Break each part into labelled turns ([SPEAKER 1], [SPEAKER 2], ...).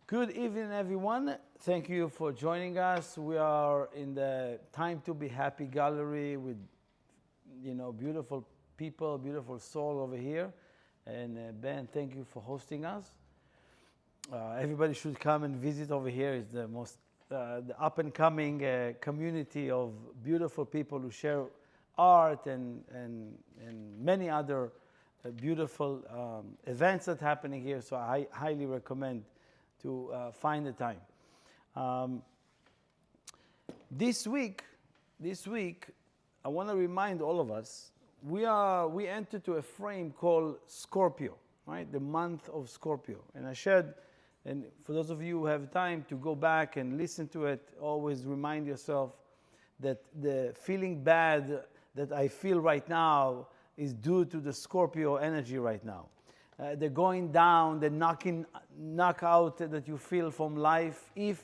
[SPEAKER 1] Good evening, everyone. Thank you for joining us. We are in the Time to Be Happy gallery with, beautiful people, beautiful soul over here. And Ben, thank you for hosting us. Everybody should come and visit over here. It's the most the up-and-coming community of beautiful people who share art and many other beautiful events that are happening here. So I highly recommend to find the time. This week, I want to remind all of us, we entered to a frame called Scorpio, right? The month of Scorpio. And I shared, and for those of you who have time to go back and listen to it, always remind yourself that the feeling bad that I feel right now is due to the Scorpio energy right now. The going down, the knockout that you feel from life, if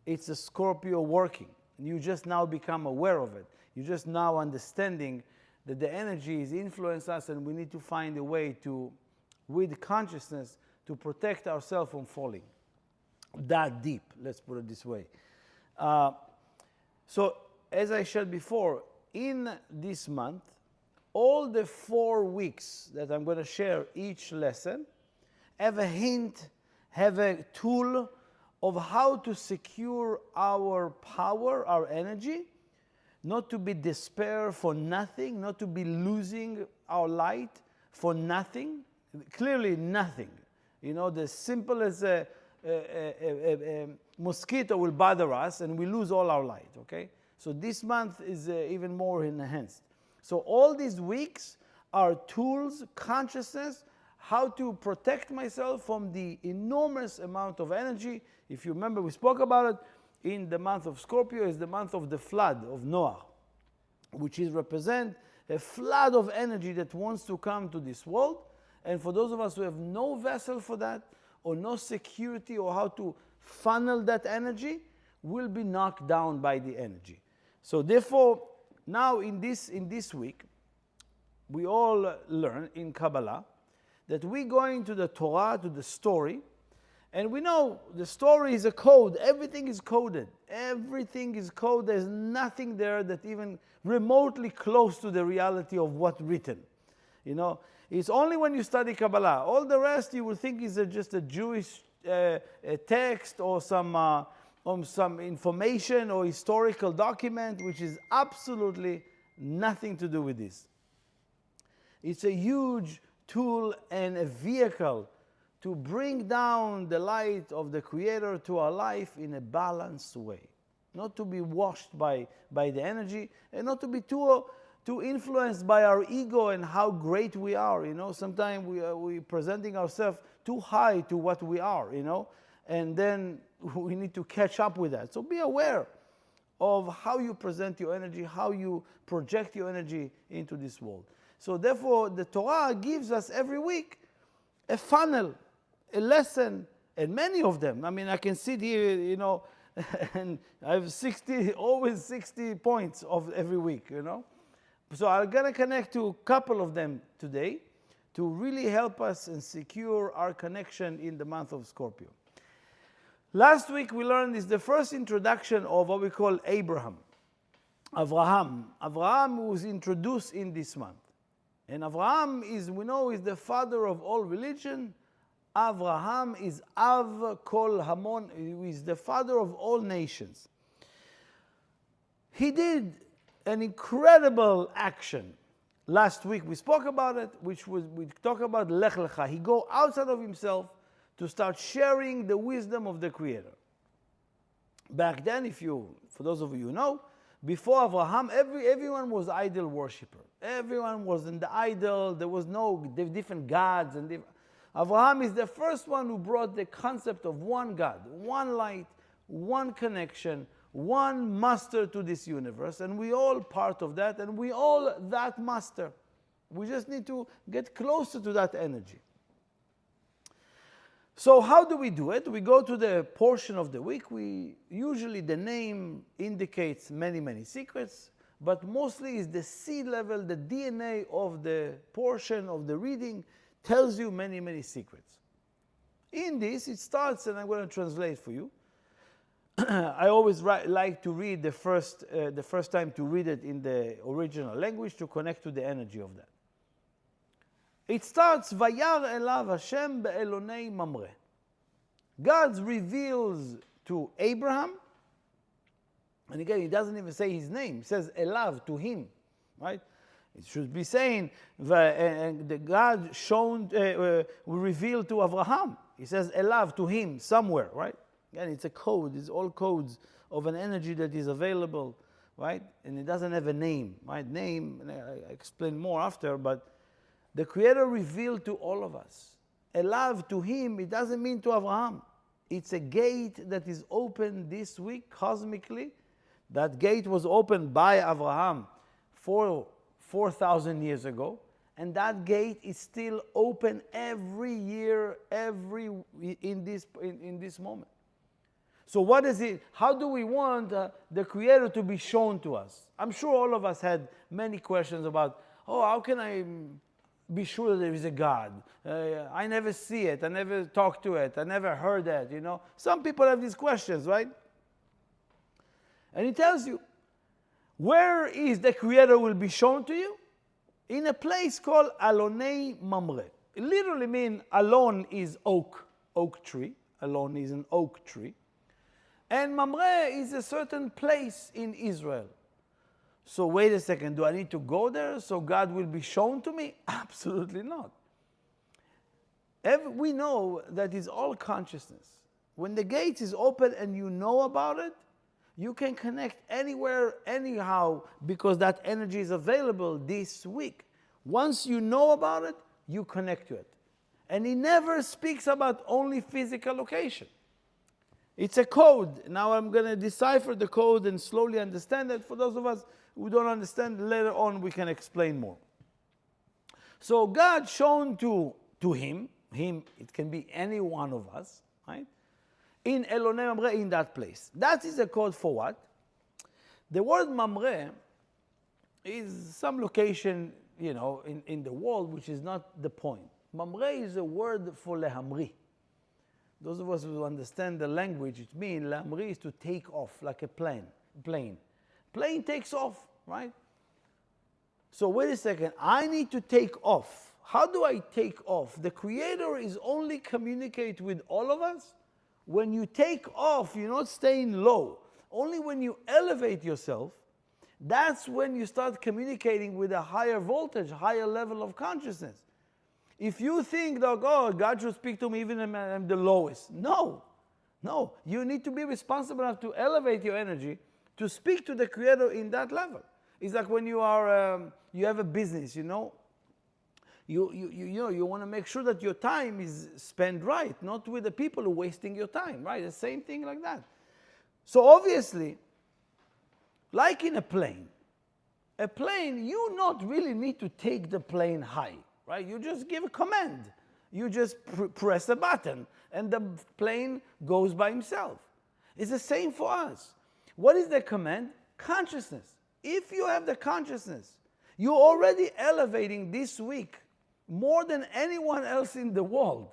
[SPEAKER 1] it's a Scorpio working. You just now become aware of it. You're just now understanding that the energy is influencing us, and we need to find a way to, with consciousness, to protect ourselves from falling that deep, let's put it this way. So, as I shared before, in this month, all the 4 weeks that I'm going to share each lesson have a hint, have a tool of how to secure our power, our energy, not to be despair for nothing, not to be losing our light for nothing, clearly nothing. You know, the simple as a mosquito will bother us and we lose all our light, okay? So this month is even more enhanced. So all these weeks are tools, consciousness, how to protect myself from the enormous amount of energy. If you remember, we spoke about it in the month of Scorpio, is the month of the flood of Noah, which is represent a flood of energy that wants to come to this world. And for those of us who have no vessel for that, or no security, or how to funnel that energy, will be knocked down by the energy. So therefore, now in this week, we all learn in Kabbalah that we go into the Torah, to the story, and we know the story is a code. Everything is coded. Everything is coded. There's nothing there that even remotely close to the reality of what's written. You know, it's only when you study Kabbalah. All the rest you will think is just a Jewish text or some information or historical document, which is absolutely nothing to do with this. It's a huge tool and a vehicle to bring down the light of the Creator to our life in a balanced way. Not to be washed by the energy, and not to be too influenced by our ego and how great we are. You know, sometimes we presenting ourselves too high to what we are, you know, and then we need to catch up with that. So be aware of how you present your energy, how you project your energy into this world. So therefore, the Torah gives us every week a funnel, a lesson, and many of them. I mean, I can sit here, you know, and I have always 60 points of every week, you know. So I'm going to connect to a couple of them today to really help us and secure our connection in the month of Scorpio. Last week we learned is the first introduction of what we call Abraham. Abraham was introduced in this month. And Abraham we know, is the father of all religion. Abraham is Av Kol Hamon, he is the father of all nations. He did an incredible action. Last week we spoke about it, we talk about Lech Lecha. He go outside of himself to start sharing the wisdom of the Creator. Back then, for those of you who know, before Abraham, everyone was idol worshiper. Everyone was in the idol. There was no different gods. Abraham is the first one who brought the concept of one God, one light, one connection, one master to this universe. And we all part of that, and we all that master. We just need to get closer to that energy. So how do we do it? We go to the portion of the week. Usually the name indicates many, many secrets, but mostly is the seed level, the DNA of the portion of the reading tells you many, many secrets. In this, it starts, and I'm going to translate for you. I always like to read the first time to read it in the original language to connect to the energy of that. It starts, Vayar elav Hashem be'elonei mamre. God reveals to Abraham, and again, he doesn't even say his name. He says elav, to him, right? It should be saying, the God revealed to Abraham. He says elav, to him, somewhere, right? Again, it's a code. It's all codes of an energy that is available, right? And it doesn't have a name, right? Name, I explain more after, but the Creator revealed to all of us. Elav, to him, it doesn't mean to Abraham. It's a gate that is open this week, cosmically. That gate was opened by Abraham 4,000 years ago. And that gate is still open every year, in this moment. So what is it? How do we want the Creator to be shown to us? I'm sure all of us had many questions about, how can I be sure that there is a God? I never see it. I never talk to it. I never heard that, Some people have these questions, right? And he tells you, where is the Creator will be shown to you? In a place called Alonei Mamre. It literally means alon is oak tree. Alon is an oak tree. And Mamre is a certain place in Israel. So wait a second, do I need to go there so God will be shown to me? Absolutely not. We know that it's all consciousness. When the gate is open and you know about it, you can connect anywhere, anyhow, because that energy is available this week. Once you know about it, you connect to it. And he never speaks about only physical location. It's a code. Now I'm going to decipher the code and slowly understand it. For those of us who don't understand, later on we can explain more. So God shown to him, it can be any one of us, right? In Elonei Mamre, in that place. That is a code for what? The word Mamre is some location, in the world, which is not the point. Mamre is a word for lehamri. Those of us who understand the language, it means lehamri is to take off, like a plane. Plane takes off, right? So wait a second, I need to take off. How do I take off? The Creator is only communicate with all of us. When you take off, you're not staying low. Only when you elevate yourself, that's when you start communicating with a higher voltage, higher level of consciousness. If you think that, God should speak to me even when I'm the lowest. No. You need to be responsible enough to elevate your energy to speak to the Creator in that level. It's like when you have a business, you want to make sure that your time is spent right, not with the people who are wasting your time, right? The same thing like that. So obviously, like in a plane, you not really need to take the plane high, right? You just give a command. You just press a button, and the plane goes by himself. It's the same for us. What is the command? Consciousness. If you have the consciousness, you're already elevating this week more than anyone else in the world.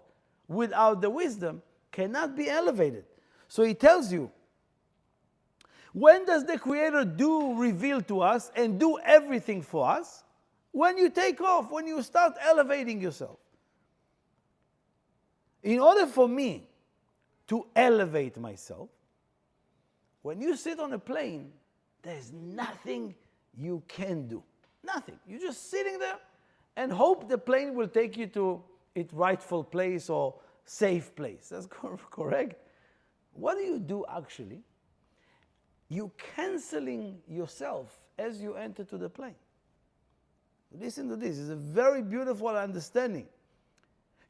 [SPEAKER 1] Without the wisdom, cannot be elevated. So he tells you, when does the Creator reveal to us and do everything for us? When you take off, when you start elevating yourself. In order for me to elevate myself, when you sit on a plane, there's nothing you can do. Nothing. You're just sitting there and hope the plane will take you to its rightful place or safe place. That's correct. What do you do actually? You canceling yourself as you enter to the plane. Listen to this. It's a very beautiful understanding.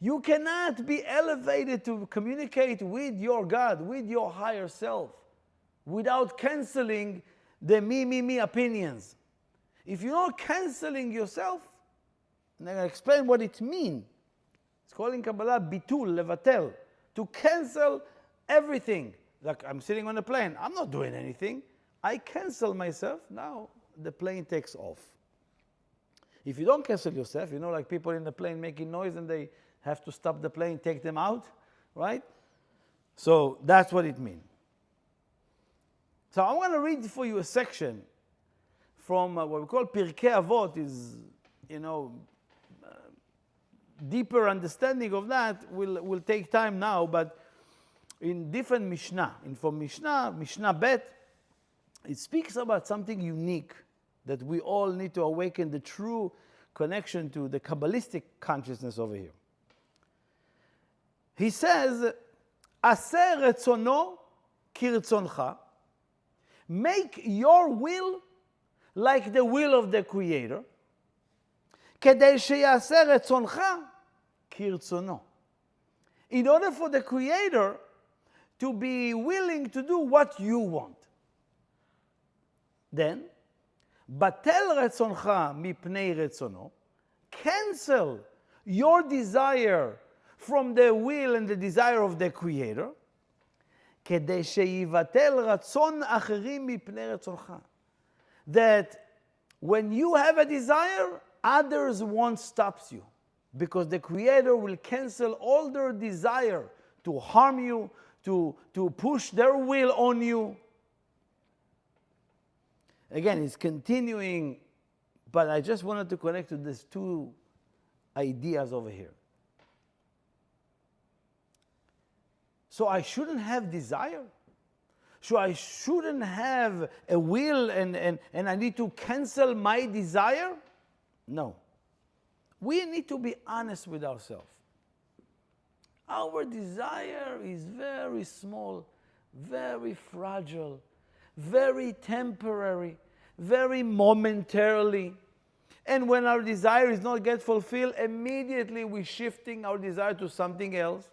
[SPEAKER 1] You cannot be elevated to communicate with your God, with your higher self, without canceling the me opinions. If you're not canceling yourself, and I'm going to explain what it means. It's called in Kabbalah bitul, levatel, to cancel everything. Like I'm sitting on a plane, I'm not doing anything. I cancel myself, now the plane takes off. If you don't cancel yourself, like people in the plane making noise and they have to stop the plane, take them out. right? So that's what it means. So I want to read for you a section from what we call Pirkei Avot. Is, deeper understanding of that will take time now, but in different Mishnah. And from Mishnah Bet, it speaks about something unique that we all need to awaken the true connection to the Kabbalistic consciousness over here. He says, Aseh retzono kirtzoncha, make your will like the will of the Creator, כדי שיעשה רצונך כרצונו. In order for the Creator to be willing to do what you want. Then, בטל רצונך מפני רצונו, cancel your desire from the will and the desire of the Creator, כדי שיבטל רצון אחרים מפני רצונך. That when you have a desire, others won't stop you, because the Creator will cancel all their desire to harm you, to push their will on you. Again, it's continuing, but I just wanted to connect to these two ideas over here. So I shouldn't have desire? So I shouldn't have a will and I need to cancel my desire? No. We need to be honest with ourselves. Our desire is very small, very fragile, very temporary, very momentarily. And when our desire is not get fulfilled, immediately we're shifting our desire to something else.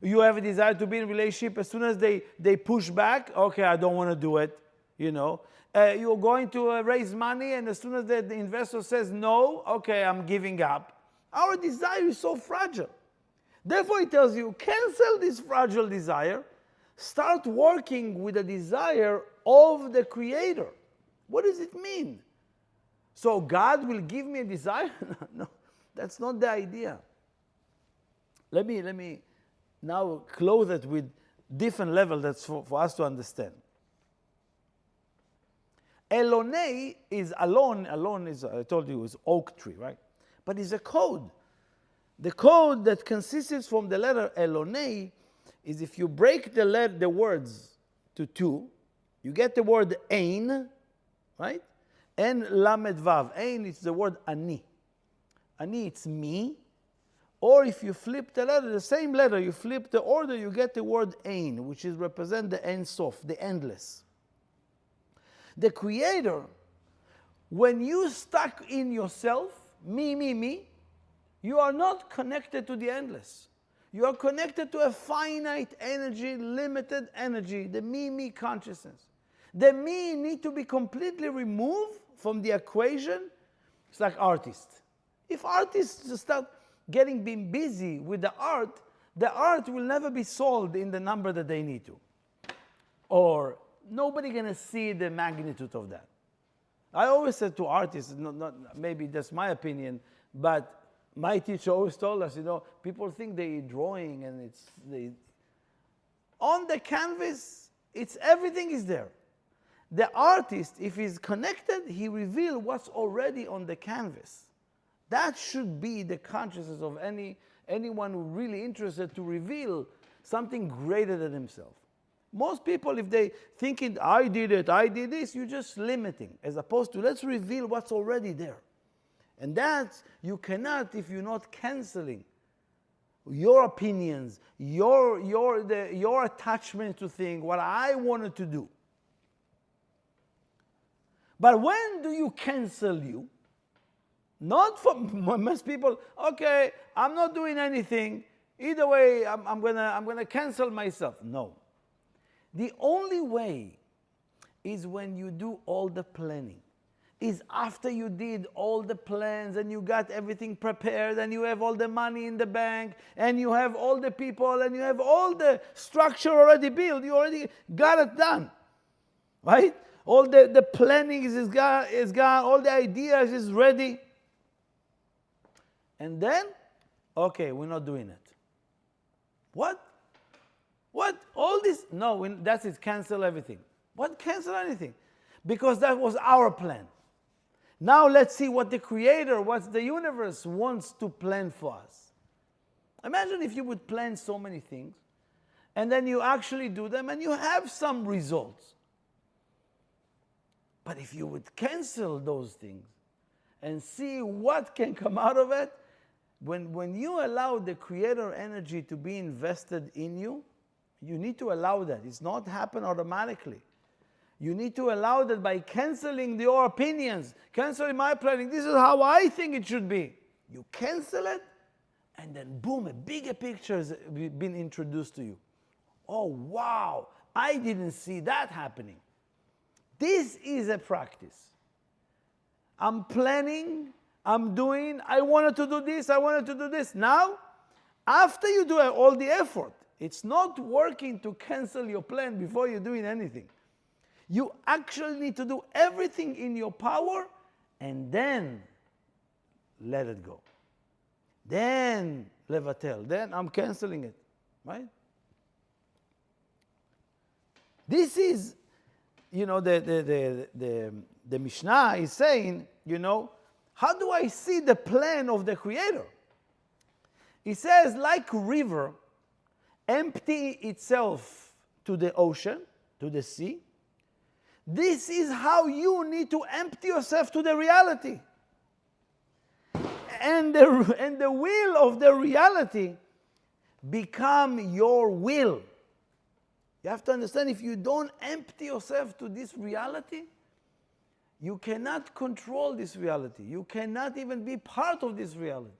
[SPEAKER 1] You have a desire to be in a relationship. As soon as they push back, okay, I don't want to do it, You're going to raise money, and as soon as the investor says no, okay, I'm giving up. Our desire is so fragile. Therefore, it tells you, cancel this fragile desire. Start working with the desire of the Creator. What does it mean? So God will give me a desire? No, that's not the idea. Let me now clothe it with different level that's for us to understand. Elonei is alone. Alone is, I told you, is oak tree, right? But it's a code. The code that consists from the letter Elonei is, if you break the words to two, you get the word Ein, right? And Lamed Vav. Ein is the word Ani. Ani, it's me. Or if you flip the letter, the same letter, you flip the order, you get the word Ein, which is represent the Ein Sof, the endless. The Creator, when you stuck in yourself, me, you are not connected to the endless. You are connected to a finite energy, limited energy, the me consciousness. The me need to be completely removed from the equation. It's like artists. If artists start being busy with the art will never be sold in the number that they need to. Or nobody gonna see the magnitude of that. I always said to artists, not maybe that's my opinion, but my teacher always told us, people think they're drawing and on the canvas, everything is there. The artist, if he's connected, he reveals what's already on the canvas. That should be the consciousness of anyone who's really interested to reveal something greater than himself. Most people, if they thinking, I did it, I did this, you're just limiting, as opposed to let's reveal what's already there. And that you cannot if you're not canceling your opinions, your attachment to things, what I wanted to do. But when do you cancel you? Not for most people, okay, I'm not doing anything. Either way, I'm gonna cancel myself. No. The only way is when you do all the planning. Is after you did all the plans and you got everything prepared and you have all the money in the bank and you have all the people and you have all the structure already built. You already got it done, right? All the planning is gone, all the ideas is ready. And then, okay, we're not doing it. What? What? All this? No, that's it. Cancel everything. What? Cancel anything? Because that was our plan. Now let's see what the Creator, what the universe wants to plan for us. Imagine if you would plan so many things, and then you actually do them, and you have some results. But if you would cancel those things and see what can come out of it, when you allow the Creator energy to be invested in you, you need to allow that. It's not happen automatically. You need to allow that by canceling your opinions, canceling my planning. This is how I think it should be. You cancel it, and then boom, a bigger picture has been introduced to you. Oh, wow, I didn't see that happening. This is a practice. I'm planning, I'm doing, I wanted to do this, I wanted to do this. Now, after you do all the effort, it's not working to cancel your plan before you're doing anything. You actually need to do everything in your power and then let it go. Then levatel. Then I'm canceling it, right? This is, the Mishnah is saying, how do I see the plan of the Creator? He says, like a river empty itself to the ocean, to the sea, this is how you need to empty yourself to the reality. And the will of the reality become your will. You have to understand, if you don't empty yourself to this reality, you cannot control this reality. You cannot even be part of this reality.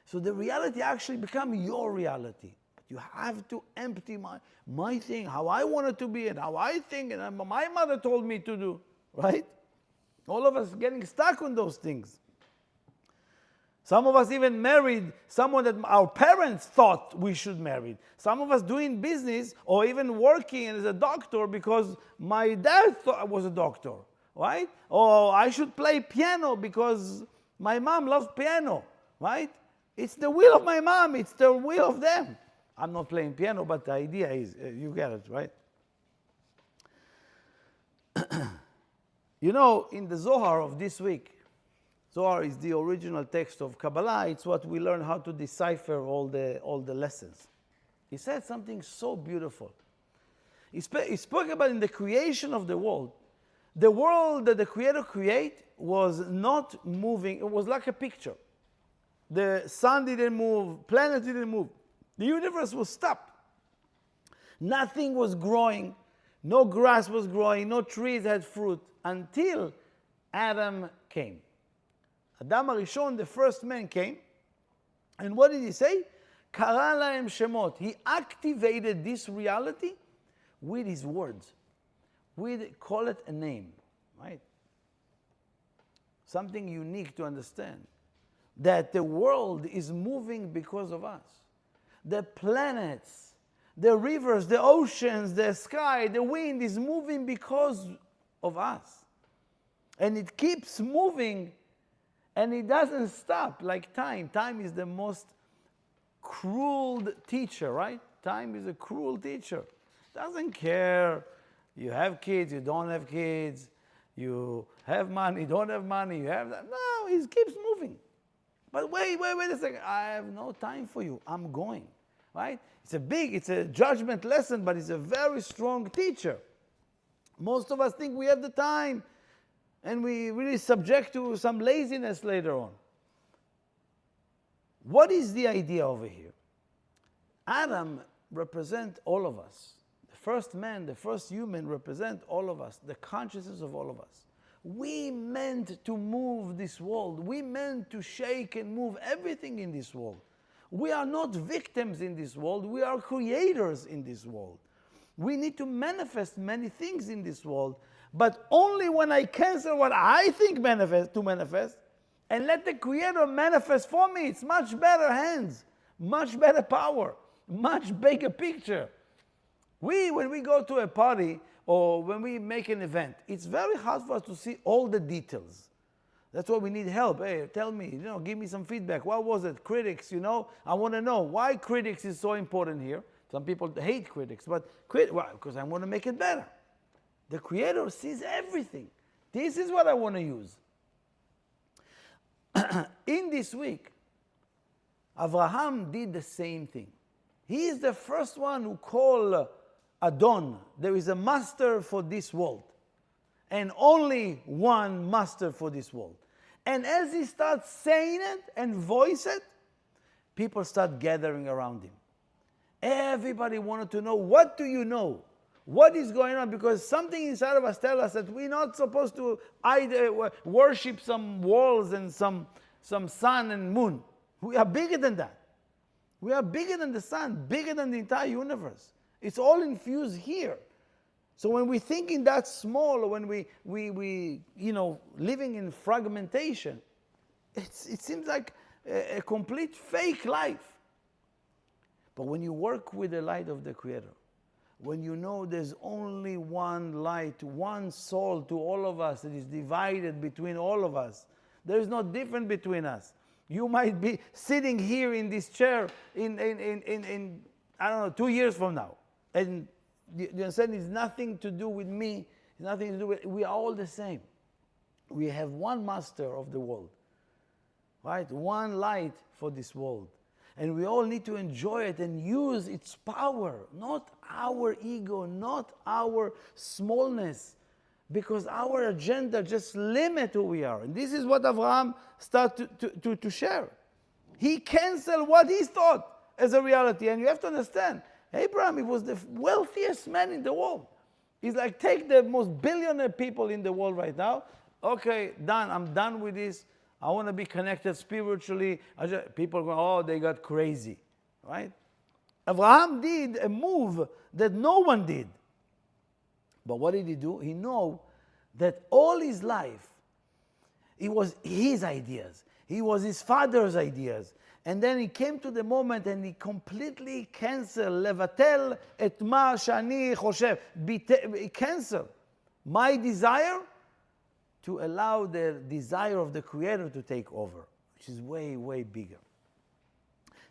[SPEAKER 1] So the reality actually becomes your reality. You have to empty my thing, how I want it to be and how I think and my mother told me to do, right? All of us getting stuck on those things. Some of us even married someone that our parents thought we should marry. Some of us doing business or even working as a doctor because my dad thought I was a doctor, right? Or I should play piano because my mom loves piano, right? It's the will of my mom, it's the will of them. I'm not playing piano, but the idea is, you get it, right? In the Zohar of this week, Zohar is the original text of Kabbalah. It's what we learn how to decipher all the lessons. He said something so beautiful. He spoke about in the creation of the world that the Creator created was not moving. It was like a picture. The sun didn't move, planets didn't move. The universe was stopped. Nothing was growing. No grass was growing. No trees had fruit until Adam came. Adam HaRishon, the first man, came. And what did he say? Kara lahem shemot. He activated this reality with his words. We call it a name, right? Something unique to understand. That the world is moving because of us. The planets, the rivers, the oceans, the sky, the wind is moving because of us. And it keeps moving and it doesn't stop like time. Time is the most cruel teacher, right? Time is a cruel teacher. Doesn't care. You have kids, you don't have kids. You have money, don't have money. You have that. No, it keeps moving. But wait a second. I have no time for you. I'm going. Right? It's a judgment lesson, but it's a very strong teacher. Most of us think we have the time, and we really subject to some laziness later on. What is the idea over here? Adam represents all of us. The first man, the first human represent all of us, the consciousness of all of us. We meant to move this world. We meant to shake and move everything in this world. We are not victims in this world. We are creators in this world. We need to manifest many things in this world, but only when I cancel what I think to manifest and let the Creator manifest for me. It's much better hands, much better power, much bigger picture. When we go to a party or when we make an event, it's very hard for us to see all the details. That's why we need help. Hey, tell me, give me some feedback. What was it? Critics, I want to know why critics is so important here. Some people hate critics, but why? Because I want to make it better. The Creator sees everything. This is what I want to use. In this week, Abraham did the same thing. He is the first one who called Adon. There is a master for this world. And only one master for this world. And as he starts saying it and voice it, people start gathering around him. Everybody wanted to know, what do you know? What is going on? Because something inside of us tells us that we're not supposed to either worship some walls and some sun and moon. We are bigger than that. We are bigger than the sun, bigger than the entire universe. It's all infused here. So when we think in that small, when we living in fragmentation, it seems like a complete fake life. But when you work with the light of the Creator, when you know there's only one light, one soul to all of us that is divided between all of us, there is no difference between us. You might be sitting here in this chair in I don't know, 2 years from now. And you understand, it's nothing to do with me. It's nothing to do with, we are all the same. We have one master of the world, right? One light for this world. And we all need to enjoy it and use its power, not our ego, not our smallness, because our agenda just limits who we are. And this is what Abraham started to share. He canceled what he thought as a reality. And you have to understand, Abraham, he was the wealthiest man in the world. He's like, take the most billionaire people in the world right now. Okay, done. I'm done with this. I want to be connected spiritually. People go, oh, they got crazy, right? Abraham did a move that no one did. But what did he do? He knew that all his life, it was his ideas. It was his father's ideas. And then he came to the moment and he completely canceled, levatel et ma shani choshev. He canceled my desire to allow the desire of the Creator to take over, which is way, way bigger.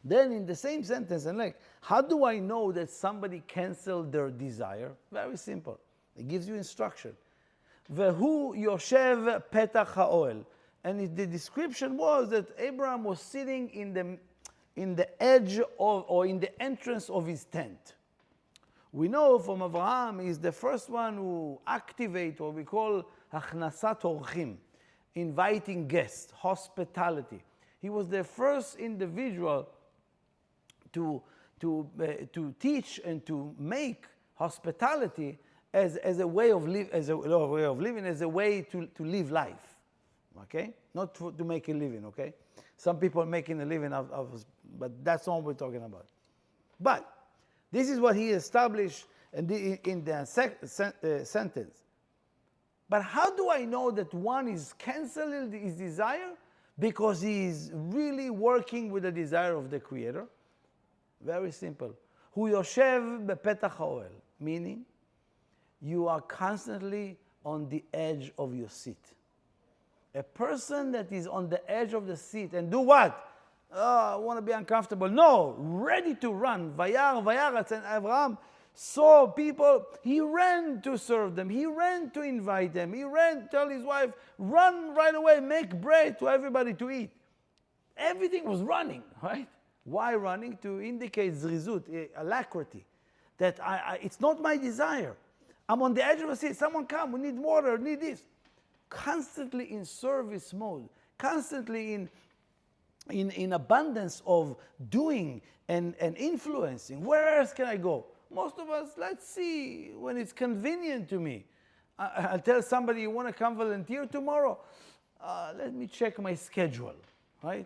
[SPEAKER 1] Then in the same sentence, and like, how do I know that somebody canceled their desire? Very simple. It gives you instruction. Vehu yoshev petach ha'oel. And the description was that Abraham was sitting in the edge of, or in the entrance of his tent. We know from Abraham, he's the first one who activate what we call achnasat orchim, inviting guests, hospitality. He was the first individual to teach and to make hospitality as a way of living, as a way to live life. Okay? Not to make a living, okay? Some people are making a living but that's not what we're talking about. But this is what he established in the sentence. But how do I know that one is canceling his desire? Because he is really working with the desire of the Creator. Very simple. Hu yoshev bepetach ha'oel, meaning you are constantly on the edge of your seat. A person that is on the edge of the seat and do what? Oh, I want to be uncomfortable. No, ready to run. Vayar, and Abraham saw people. He ran to serve them. He ran to invite them. He ran to tell his wife, run right away, make bread to everybody to eat. Everything was running, right? Why running? To indicate zrizut, alacrity. That it's not my desire. I'm on the edge of the seat. Someone come, we need water, need this. Constantly in service mode, constantly in abundance of doing and influencing. Where else can I go? Most of us, let's see when it's convenient to me. I'll tell somebody, you want to come volunteer tomorrow? Let me check my schedule, right?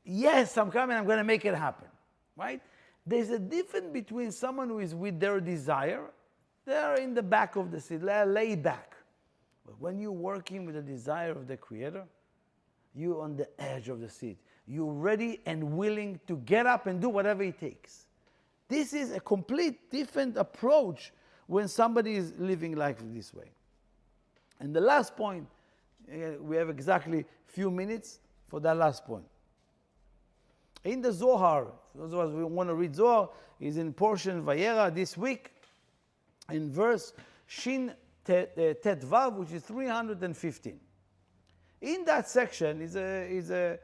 [SPEAKER 1] Yes, I'm coming, I'm going to make it happen, right? There's a difference between someone who is with their desire, they're in the back of the seat, they're laid back. But when you're working with the desire of the Creator, you're on the edge of the seat. You're ready and willing to get up and do whatever it takes. This is a complete different approach when somebody is living life this way. And the last point, we have exactly a few minutes for that last point. In the Zohar, those of us who want to read Zohar, is in portion Vayera this week, in verse Shin Tetvav, which is 315. In that section is a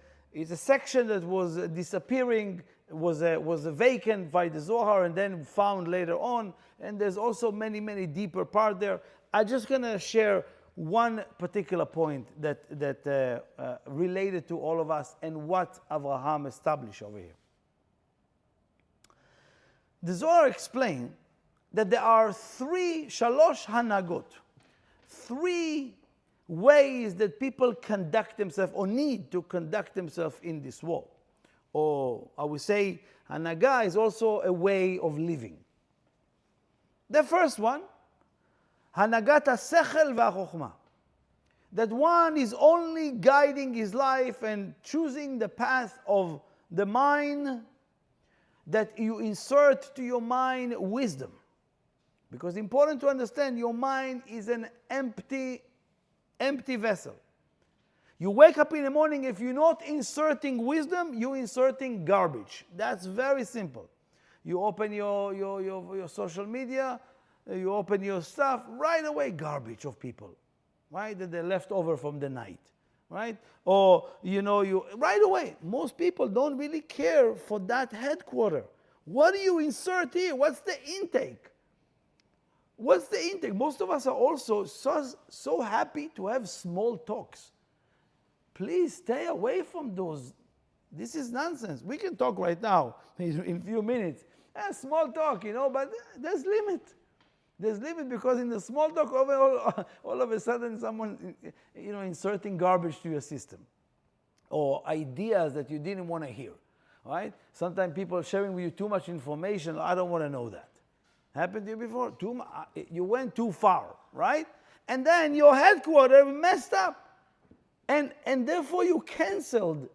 [SPEAKER 1] section that was disappearing, was vacant by the Zohar and then found later on, and there's also many, many deeper parts there. I'm just going to share one particular point that related to all of us and what Abraham established over here. The Zohar explained that there are shalosh hanagot, three ways that people conduct themselves or need to conduct themselves in this world. Or I would say hanaga is also a way of living. The first one, hanagat ha-sechel va-chokhmah, that one is only guiding his life and choosing the path of the mind, that you insert to your mind wisdom. Because it's important to understand your mind is an empty vessel. You wake up in the morning, if you're not inserting wisdom, you're inserting garbage. That's very simple. You open your social media, you open your stuff, right away garbage of people, right? That they're left over from the night, right? Or, you right away, most people don't really care for that headquarter. What do you insert here? What's the intake? What's the intake? Most of us are also so happy to have small talks. Please stay away from those. This is nonsense. We can talk right now in a few minutes. Small talk, but there's limit. There's limit because in the small talk, all of a sudden someone, inserting garbage to your system. Or ideas that you didn't want to hear, right? Sometimes people are sharing with you too much information. I don't want to know that. Happened to you before? You went too far, right? And then your headquarters messed up. And therefore you canceled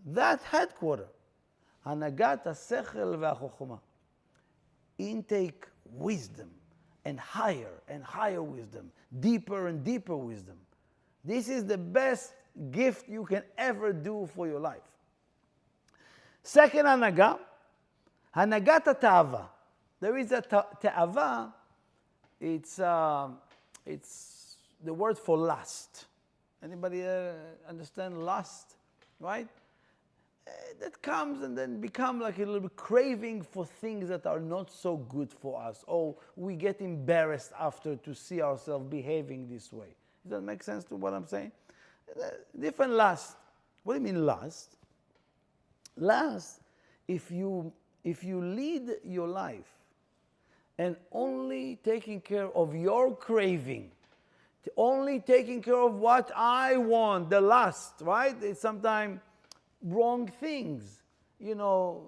[SPEAKER 1] that headquarter. Hanagat ha-sechel va-chokhmah. Intake wisdom and higher wisdom, deeper and deeper wisdom. This is the best gift you can ever do for your life. Second hanagat ha-ta'ava. There is a ta'ava, it's the word for lust. Anybody understand lust, right? That comes and then become like a little bit craving for things that are not so good for us. Or we get embarrassed after to see ourselves behaving this way. Does that make sense to what I'm saying? Different lust. What do you mean lust? Lust, if you lead your life and only taking care of your craving, only taking care of what I want, the lust, right? It's sometimes wrong things,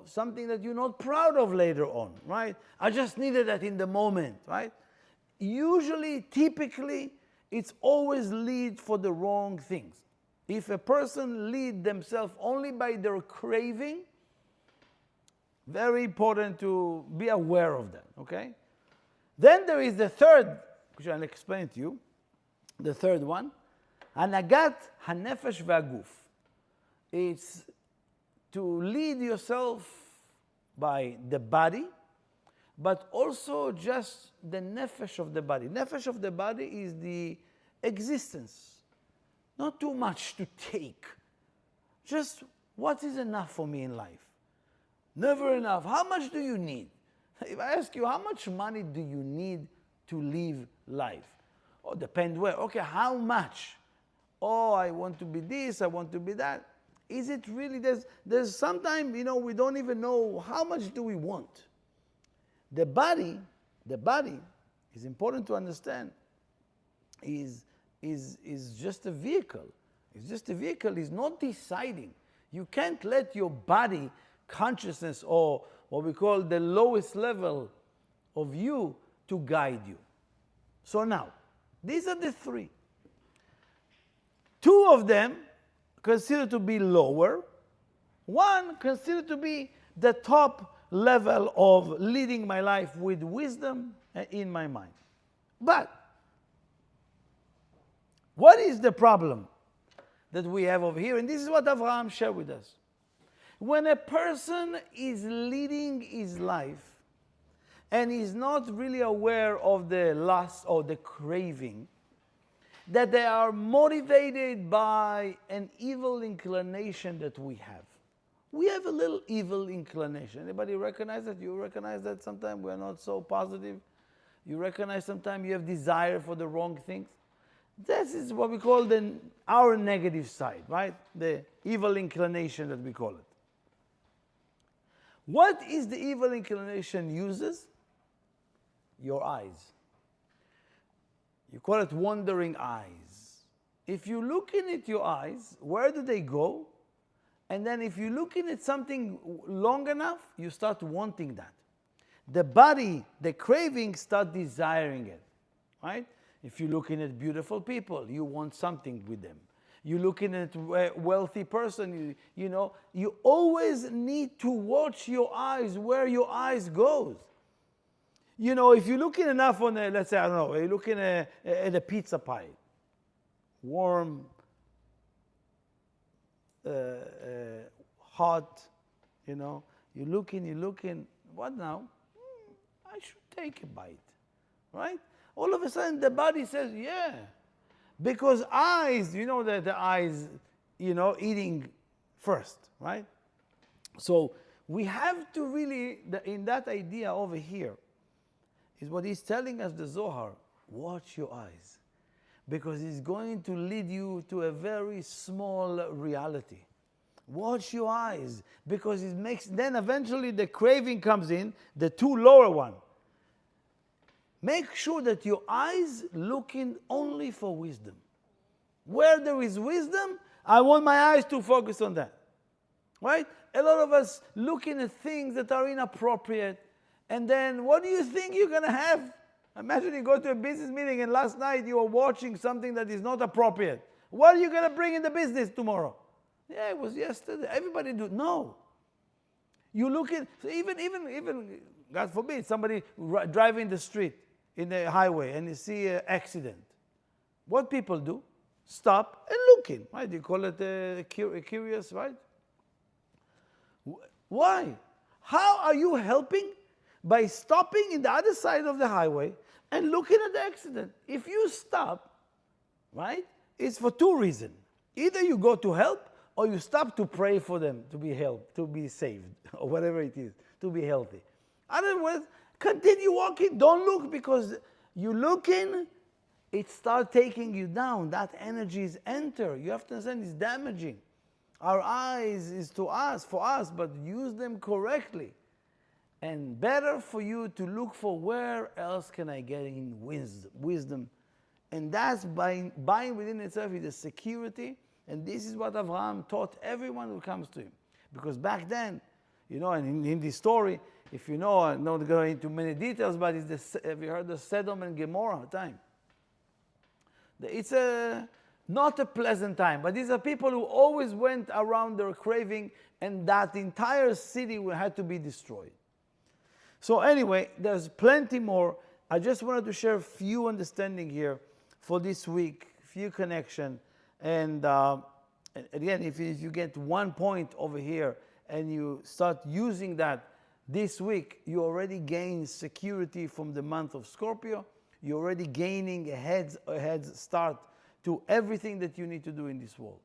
[SPEAKER 1] something that you're not proud of later on, right? I just needed that in the moment, right? Usually, typically, it's always lead for the wrong things. If a person lead themselves only by their craving, very important to be aware of that, okay? Then there is the third, which I'll explain to you. The third one, hanagat hanefesh v'aguf. It's to lead yourself by the body, but also just the nefesh of the body. Nefesh of the body is the existence. Not too much to take. Just what is enough for me in life? Never enough. How much do you need? If I ask you, how much money do you need to live life? Oh, depend where. Okay, how much? Oh, I want to be this, I want to be that. Is it really, there's sometimes, we don't even know how much do we want. The body is important to understand, is just a vehicle. It's just a vehicle, it's not deciding. You can't let your body consciousness or what we call the lowest level of you to guide you. So now, these are the three. Two of them considered to be lower. One considered to be the top level of leading my life with wisdom in my mind. But what is the problem that we have over here? And this is what Abraham shared with us. When a person is leading his life and is not really aware of the lust or the craving, that they are motivated by an evil inclination that we have. We have a little evil inclination. Anybody recognize that? You recognize that sometimes we're not so positive? You recognize sometimes you have desire for the wrong things? This is what we call our negative side, right? The evil inclination that we call it. What is the evil inclination uses? Your eyes. You call it wandering eyes. If you're looking at your eyes, where do they go? And then if you're looking at something long enough, you start wanting that. The body, the craving, start desiring it, right? If you're looking at beautiful people, you want something with them. You're looking at a wealthy person, you always need to watch your eyes, where your eyes goes. If you're looking enough on let's say, I don't know, you're looking at a pizza pie, warm, hot, you're looking, what now? I should take a bite, right? All of a sudden the body says, yeah. Because eyes, that the eyes, eating first, right? So we have to really, in that idea over here, is what he's telling us, the Zohar, watch your eyes. Because it's going to lead you to a very small reality. Watch your eyes. Because then eventually the craving comes in, the two lower one. Make sure that your eyes looking only for wisdom. Where there is wisdom, I want my eyes to focus on that. Right? A lot of us looking at things that are inappropriate. And then what do you think you're going to have? Imagine you go to a business meeting and last night you were watching something that is not appropriate. What are you going to bring in the business tomorrow? Yeah, it was yesterday. Everybody do. No. You look at, so even, God forbid, somebody driving the street in the highway and you see an accident. What people do? Stop and look in. Right? You call it curious, right? Why? How are you helping? By stopping in the other side of the highway and looking at the accident. If you stop, right, it's for two reasons. Either you go to help or you stop to pray for them to be helped, to be saved, or whatever it is, to be healthy. Otherwise, continue walking. Don't look, because you looking, it starts taking you down. That energy is enter. You have to understand it's damaging. Our eyes is for us, but use them correctly. And better for you to look for where else can I get in wisdom. And that's buying within itself is a security. And this is what Abraham taught everyone who comes to him. Because back then, and in this story, if I'm not going into many details, but have you heard the Sodom and Gomorrah time? It's not a pleasant time, but these are people who always went around their craving, and that entire city had to be destroyed. So anyway, there's plenty more. I just wanted to share a few understanding here for this week, few connection. And again, if you get 1 point over here and you start using that this week, you already gain security from the month of Scorpio. You're already gaining a head start to everything that you need to do in this world.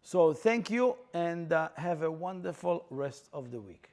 [SPEAKER 1] So thank you, and have a wonderful rest of the week.